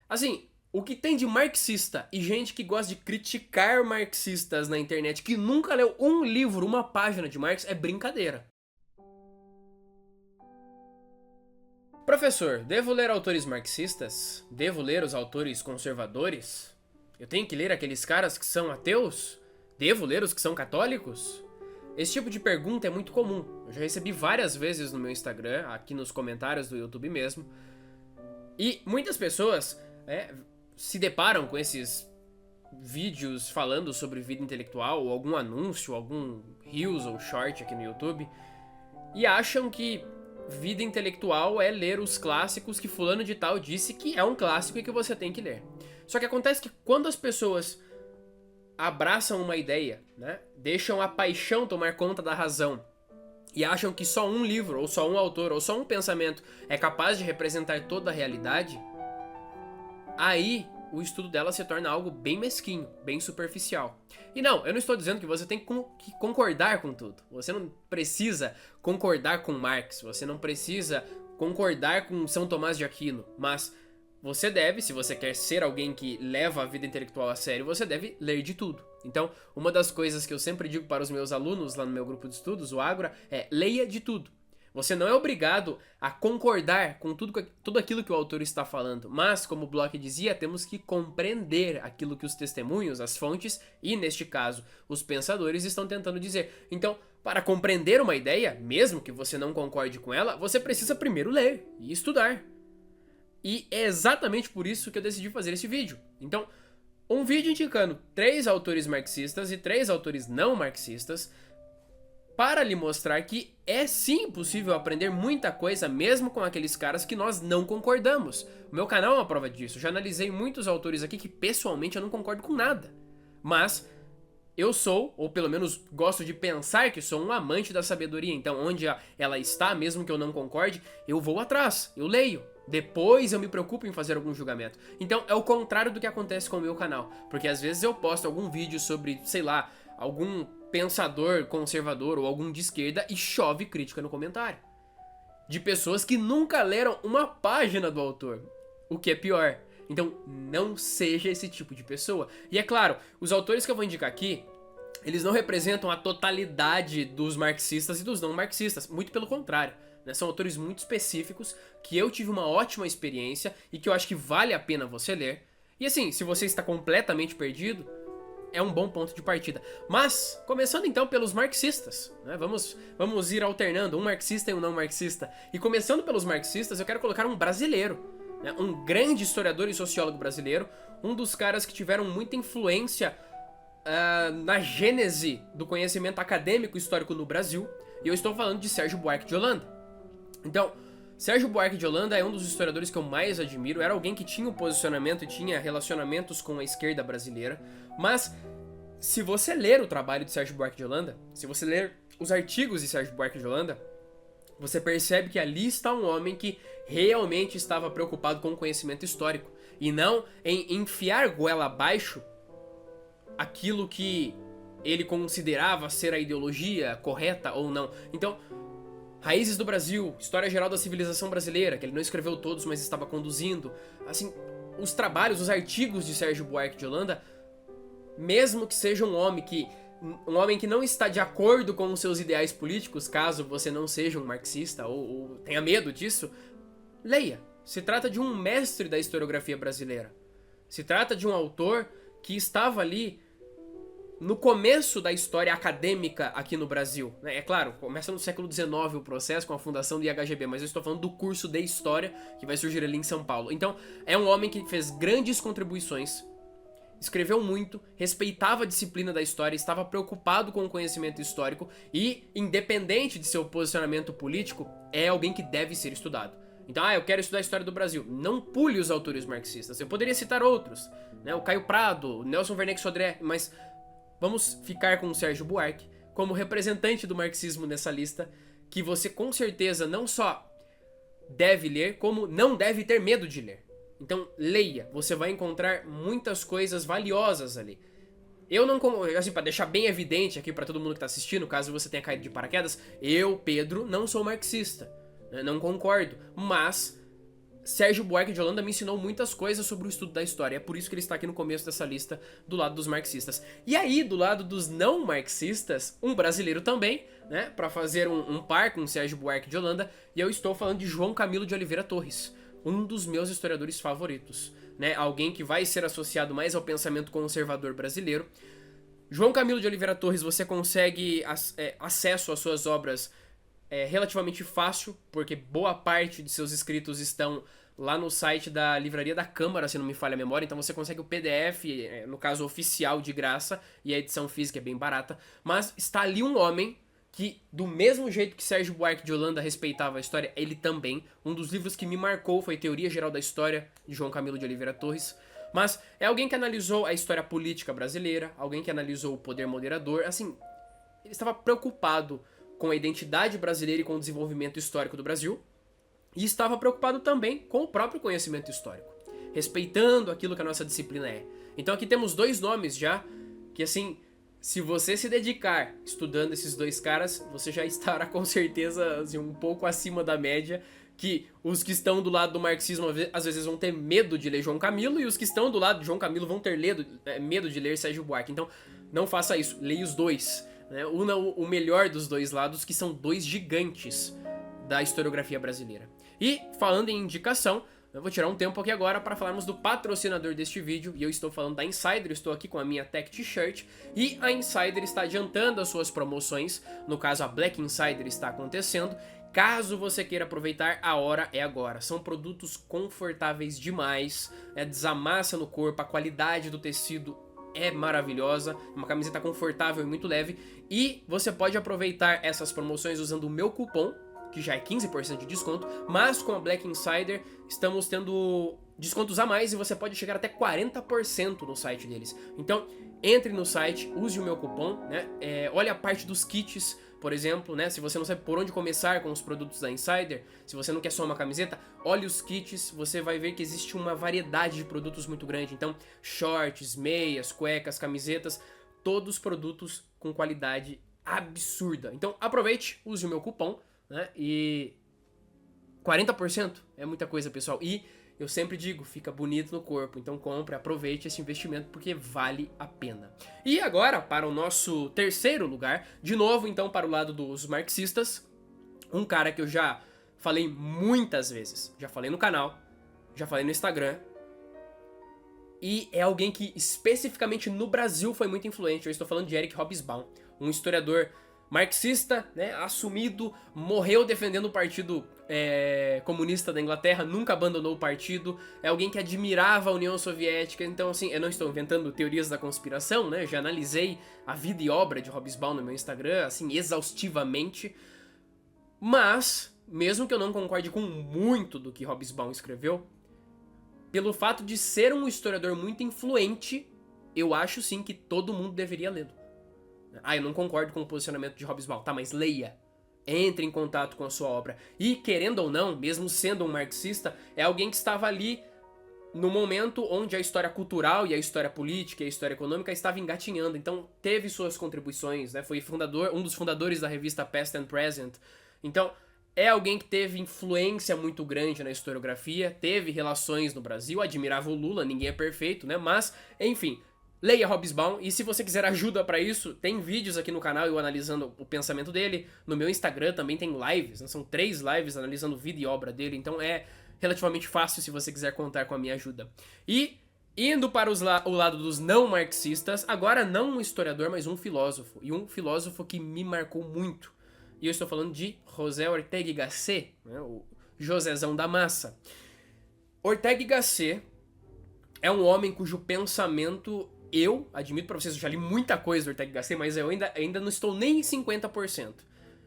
Assim, o que tem de marxista e gente que gosta de criticar marxistas na internet que nunca leu um livro, uma página de Marx, é brincadeira. Professor, devo ler autores marxistas? Devo ler os autores conservadores? Eu tenho que ler aqueles caras que são ateus? Devo ler os que são católicos? Esse tipo de pergunta é muito comum. Eu já recebi várias vezes no meu Instagram, aqui nos comentários do YouTube mesmo. E muitas pessoas se deparam com esses vídeos falando sobre vida intelectual, ou algum anúncio, algum Reels ou Short aqui no YouTube, e acham que vida intelectual é ler os clássicos que fulano de tal disse que é um clássico e que você tem que ler. Só que acontece que quando as pessoas abraçam uma ideia, né, deixam a paixão tomar conta da razão e acham que só um livro, ou só um autor, ou só um pensamento é capaz de representar toda a realidade, aí o estudo dela se torna algo bem mesquinho, bem superficial. E não, eu não estou dizendo que você tem que concordar com tudo. Você não precisa concordar com Marx, você não precisa concordar com São Tomás de Aquino, mas você deve, se você quer ser alguém que leva a vida intelectual a sério, você deve ler de tudo. Então, uma das coisas que eu sempre digo para os meus alunos lá no meu grupo de estudos, o Ágora, é leia de tudo. Você não é obrigado a concordar com tudo aquilo que o autor está falando, mas, como o Bloch dizia, temos que compreender aquilo que os testemunhos, as fontes e, neste caso, os pensadores estão tentando dizer. Então, para compreender uma ideia, mesmo que você não concorde com ela, você precisa primeiro ler e estudar. E é exatamente por isso que eu decidi fazer esse vídeo. Então, um vídeo indicando 3 autores marxistas e 3 autores não marxistas, para lhe mostrar que é sim possível aprender muita coisa mesmo com aqueles caras que nós não concordamos. O meu canal é uma prova disso. Eu já analisei muitos autores aqui que pessoalmente eu não concordo com nada. Mas eu sou, ou pelo menos gosto de pensar que sou um amante da sabedoria. Então onde ela está, mesmo que eu não concorde, eu vou atrás, eu leio. Depois eu me preocupo em fazer algum julgamento. Então é o contrário do que acontece com o meu canal. Porque às vezes eu posto algum vídeo sobre, sei lá, algum pensador conservador ou algum de esquerda e chove crítica no comentário. De pessoas que nunca leram uma página do autor. O que é pior. Então não seja esse tipo de pessoa. E é claro, os autores que eu vou indicar aqui, eles não representam a totalidade dos marxistas e dos não marxistas. Muito pelo contrário. São autores muito específicos, que eu tive uma ótima experiência e que eu acho que vale a pena você ler. E assim, se você está completamente perdido, é um bom ponto de partida. Mas, começando então pelos marxistas, né? Vamos ir alternando um marxista e um não marxista. E começando pelos marxistas, eu quero colocar um brasileiro, né? Um grande historiador e sociólogo brasileiro, um dos caras que tiveram muita influência na gênese do conhecimento acadêmico histórico no Brasil. E eu estou falando de Sérgio Buarque de Holanda. Então, Sérgio Buarque de Holanda é um dos historiadores que eu mais admiro. Era alguém que tinha um posicionamento e tinha relacionamentos com a esquerda brasileira. Mas, se você ler o trabalho de Sérgio Buarque de Holanda, se você ler os artigos de Sérgio Buarque de Holanda, você percebe que ali está um homem que realmente estava preocupado com o conhecimento histórico. E não em enfiar goela abaixo aquilo que ele considerava ser a ideologia correta ou não. Então, Raízes do Brasil, História Geral da Civilização Brasileira, que ele não escreveu todos, mas estava conduzindo. Assim, os trabalhos, os artigos de Sérgio Buarque de Holanda, mesmo que seja um homem que não está de acordo com os seus ideais políticos, caso você não seja um marxista ou tenha medo disso, leia. Se trata de um mestre da historiografia brasileira. Se trata de um autor que estava ali no começo da história acadêmica aqui no Brasil. É claro, começa no século XIX o processo com a fundação do IHGB, mas eu estou falando do curso de História que vai surgir ali em São Paulo. Então, é um homem que fez grandes contribuições, escreveu muito, respeitava a disciplina da história, estava preocupado com o conhecimento histórico e, independente de seu posicionamento político, é alguém que deve ser estudado. Então, eu quero estudar a história do Brasil. Não pule os autores marxistas. Eu poderia citar outros, né? O Caio Prado, o Nelson Werneck Sodré, mas vamos ficar com o Sérgio Buarque como representante do marxismo nessa lista, que você com certeza não só deve ler, como não deve ter medo de ler. Então leia, você vai encontrar muitas coisas valiosas ali. Eu não, assim, pra deixar bem evidente aqui pra todo mundo que tá assistindo, caso você tenha caído de paraquedas, eu, Pedro, não sou marxista, né? Não concordo, mas Sérgio Buarque de Holanda me ensinou muitas coisas sobre o estudo da história. É por isso que ele está aqui no começo dessa lista, do lado dos marxistas. E aí, do lado dos não marxistas, um brasileiro também, né, para fazer um par com Sérgio Buarque de Holanda, e eu estou falando de João Camilo de Oliveira Torres, um dos meus historiadores favoritos, né, alguém que vai ser associado mais ao pensamento conservador brasileiro. João Camilo de Oliveira Torres, você consegue acesso às suas obras relativamente fácil, porque boa parte de seus escritos estão lá no site da Livraria da Câmara, se não me falha a memória, então você consegue o PDF, no caso oficial, de graça, e a edição física é bem barata, mas está ali um homem que, do mesmo jeito que Sérgio Buarque de Holanda respeitava a história, ele também. Um dos livros que me marcou foi Teoria Geral da História, de João Camilo de Oliveira Torres. Mas é alguém que analisou a história política brasileira, alguém que analisou o poder moderador, assim, ele estava preocupado com a identidade brasileira e com o desenvolvimento histórico do Brasil, e estava preocupado também com o próprio conhecimento histórico, respeitando aquilo que a nossa disciplina é. Então aqui temos dois nomes já, que assim, se você se dedicar estudando esses dois caras, você já estará com certeza assim, um pouco acima da média, que os que estão do lado do marxismo às vezes vão ter medo de ler João Camilo, e os que estão do lado de João Camilo vão ter medo de ler Sérgio Buarque. Então não faça isso, leia os dois. Una o melhor dos dois lados, que são dois gigantes da historiografia brasileira. E, falando em indicação, eu vou tirar um tempo aqui agora para falarmos do patrocinador deste vídeo, e eu estou falando da Insider. Estou aqui com a minha Tech T-shirt, e a Insider está adiantando as suas promoções, no caso a Black Insider está acontecendo. Caso você queira aproveitar, a hora é agora. São produtos confortáveis demais, desamassa no corpo, a qualidade do tecido é maravilhosa, uma camiseta confortável e muito leve, e você pode aproveitar essas promoções usando o meu cupom, que já é 15% de desconto, mas com a Black Insider estamos tendo descontos a mais e você pode chegar até 40% no site deles. Então, entre no site, use o meu cupom, né? Olha a parte dos kits, por exemplo, né? Se você não sabe por onde começar com os produtos da Insider, se você não quer só uma camiseta, olhe os kits, você vai ver que existe uma variedade de produtos muito grande. Então, shorts, meias, cuecas, camisetas, todos produtos com qualidade absurda. Então, aproveite, use o meu cupom, né? E 40% é muita coisa, pessoal. E eu sempre digo, fica bonito no corpo, então compre, aproveite esse investimento porque vale a pena. E agora, para o nosso terceiro lugar, de novo então para o lado dos marxistas, um cara que eu já falei muitas vezes, já falei no canal, já falei no Instagram, e é alguém que especificamente no Brasil foi muito influente. Eu estou falando de Eric Hobsbawm, um historiador marxista, né, assumido, morreu defendendo o partido comunista da Inglaterra, nunca abandonou o partido, é alguém que admirava a União Soviética. Então assim, eu não estou inventando teorias da conspiração, né, já analisei a vida e obra de Hobsbawm no meu Instagram, assim, exaustivamente, mas, mesmo que eu não concorde com muito do que Hobsbawm escreveu, pelo fato de ser um historiador muito influente, eu acho sim que todo mundo deveria lê-lo. Eu não concordo com o posicionamento de Hobsbawm. Tá, mas leia. Entre em contato com a sua obra. E, querendo ou não, mesmo sendo um marxista, é alguém que estava ali no momento onde a história cultural e a história política e a história econômica estava engatinhando. Então, teve suas contribuições, né? Foi um dos fundadores da revista Past and Present. Então, é alguém que teve influência muito grande na historiografia, teve relações no Brasil, admirava o Lula, ninguém é perfeito, né? Mas, enfim, leia Hobsbawm, e se você quiser ajuda pra isso, tem vídeos aqui no canal eu analisando o pensamento dele. No meu Instagram também tem lives, né? São 3 lives analisando vida e obra dele, então é relativamente fácil se você quiser contar com a minha ajuda. E, indo para o lado dos não marxistas, agora não um historiador, mas um filósofo, e um filósofo que me marcou muito. E eu estou falando de José Ortega y Gasset, né? O Josézão da Massa. Ortega y Gasset é um homem cujo pensamento, eu admito pra vocês, eu já li muita coisa do Ortega y Gasset, mas eu ainda não estou nem em 50%.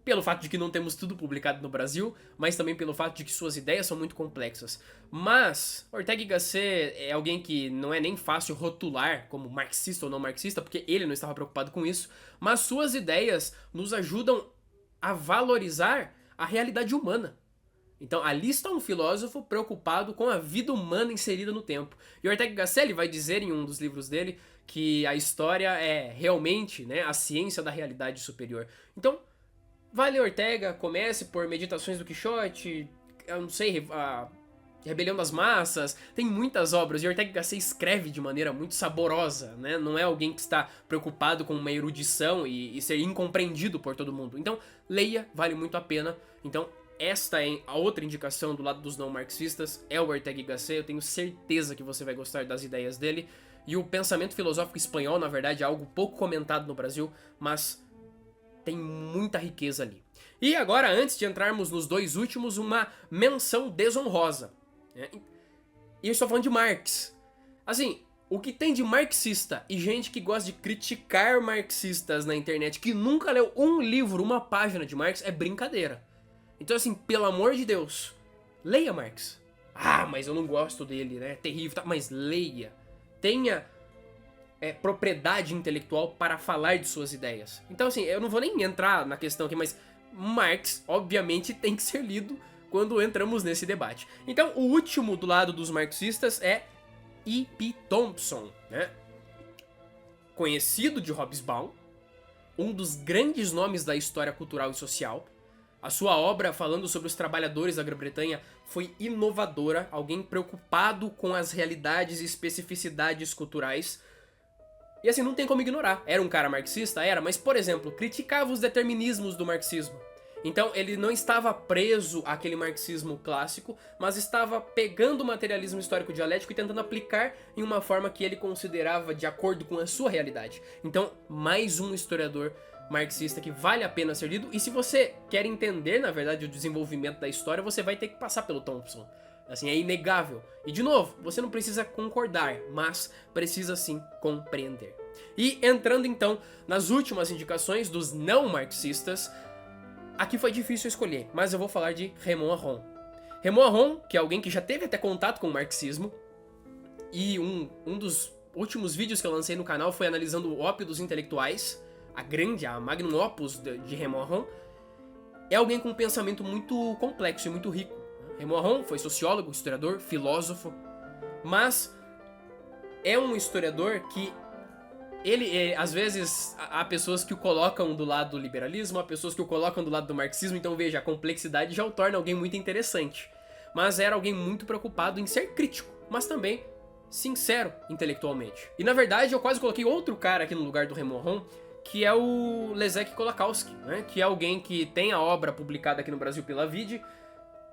Pelo fato de que não temos tudo publicado no Brasil, mas também pelo fato de que suas ideias são muito complexas. Mas Ortega y Gasset é alguém que não é nem fácil rotular como marxista ou não marxista, porque ele não estava preocupado com isso, mas suas ideias nos ajudam a valorizar a realidade humana. Então, ali está um filósofo preocupado com a vida humana inserida no tempo. E Ortega y Gasset vai dizer em um dos livros dele que a história é realmente, né, a ciência da realidade superior. Então, vai ler Ortega, comece por Meditações do Quixote, eu não sei, Rebelião das Massas, tem muitas obras, e Ortega y Gasset escreve de maneira muito saborosa, né? Não é alguém que está preocupado com uma erudição e ser incompreendido por todo mundo. Então, leia, vale muito a pena. Então, esta é a outra indicação do lado dos não marxistas, é o Ortega y Gasset. Eu tenho certeza que você vai gostar das ideias dele. E o pensamento filosófico espanhol, na verdade, é algo pouco comentado no Brasil, mas tem muita riqueza ali. E agora, antes de entrarmos nos dois últimos, uma menção desonrosa. E eu estou falando de Marx. Assim, o que tem de marxista e gente que gosta de criticar marxistas na internet, que nunca leu um livro, uma página de Marx, é brincadeira. Então, assim, pelo amor de Deus, leia Marx. Ah, mas eu não gosto dele, né? É terrível, tá? Mas leia. Tenha propriedade intelectual para falar de suas ideias. Então, assim, eu não vou nem entrar na questão aqui, mas Marx, obviamente, tem que ser lido quando entramos nesse debate. Então, o último do lado dos marxistas é E.P. Thompson, né? Conhecido de Hobsbawm, um dos grandes nomes da história cultural e social. A sua obra, falando sobre os trabalhadores da Grã-Bretanha, foi inovadora, alguém preocupado com as realidades e especificidades culturais. E assim, não tem como ignorar. Era um cara marxista? Era, mas, por exemplo, criticava os determinismos do marxismo. Então, ele não estava preso àquele marxismo clássico, mas estava pegando o materialismo histórico dialético e tentando aplicar em uma forma que ele considerava de acordo com a sua realidade. Então, mais um historiador marxista que vale a pena ser lido. E se você quer entender, na verdade, o desenvolvimento da história, você vai ter que passar pelo Thompson. Assim, é inegável. E, de novo, você não precisa concordar, mas precisa sim compreender. E entrando, então, nas últimas indicações dos não marxistas, aqui foi difícil escolher, mas eu vou falar de Raymond Aron. Raymond Aron, que é alguém que já teve até contato com o marxismo, e um dos últimos vídeos que eu lancei no canal foi analisando o Ópio dos Intelectuais, a magnum opus de Raymond Aron. É alguém com um pensamento muito complexo e muito rico. Raymond Aron foi sociólogo, historiador, filósofo, mas é um historiador que às vezes, há pessoas que o colocam do lado do liberalismo, há pessoas que o colocam do lado do marxismo, então veja, a complexidade já o torna alguém muito interessante. Mas era alguém muito preocupado em ser crítico, mas também sincero intelectualmente. E na verdade, eu quase coloquei outro cara aqui no lugar do Raymond Aron, que é o Leszek Kolakowski, né? Que é alguém que tem a obra publicada aqui no Brasil pela Vide.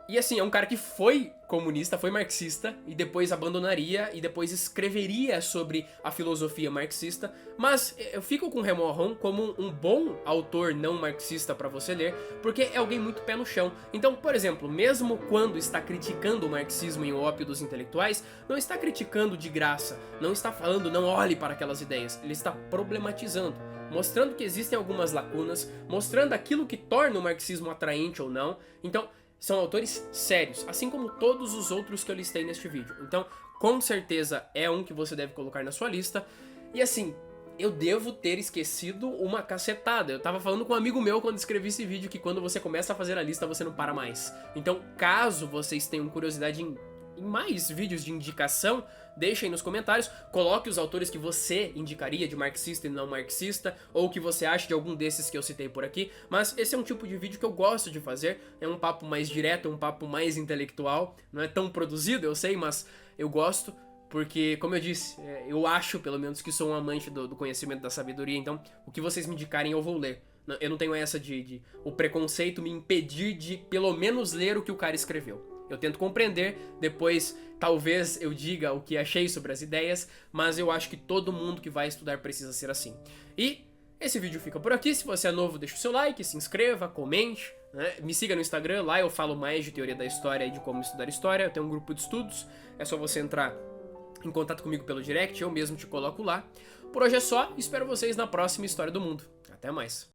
E assim, é um cara que foi comunista, foi marxista, e depois abandonaria, e depois escreveria sobre a filosofia marxista. Mas eu fico com Raymond Aron como um bom autor não marxista para você ler, porque é alguém muito pé no chão. Então, por exemplo, mesmo quando está criticando o marxismo em O Ópio dos Intelectuais, não está criticando de graça, não está falando não olhe para aquelas ideias, ele está problematizando, mostrando que existem algumas lacunas, mostrando aquilo que torna o marxismo atraente ou não. Então, são autores sérios, assim como todos os outros que eu listei neste vídeo. Então, com certeza é um que você deve colocar na sua lista. E assim, eu devo ter esquecido uma cacetada. Eu tava falando com um amigo meu quando escrevi esse vídeo que quando você começa a fazer a lista, você não para mais. Então, caso vocês tenham curiosidade em mais vídeos de indicação, deixa aí nos comentários, coloque os autores que você indicaria de marxista e não marxista, ou que você acha de algum desses que eu citei por aqui, mas esse é um tipo de vídeo que eu gosto de fazer, é um papo mais direto, é um papo mais intelectual, não é tão produzido, eu sei, mas eu gosto, porque, como eu disse, eu acho, pelo menos, que sou um amante do conhecimento, da sabedoria, então o que vocês me indicarem eu vou ler. Eu não tenho essa de o preconceito me impedir de, pelo menos, ler o que o cara escreveu. Eu tento compreender, depois talvez eu diga o que achei sobre as ideias, mas eu acho que todo mundo que vai estudar precisa ser assim. E esse vídeo fica por aqui, se você é novo deixa o seu like, se inscreva, comente, né? Me siga no Instagram, lá eu falo mais de teoria da história e de como estudar história, eu tenho um grupo de estudos, é só você entrar em contato comigo pelo direct, eu mesmo te coloco lá. Por hoje é só, espero vocês na próxima História do Mundo. Até mais.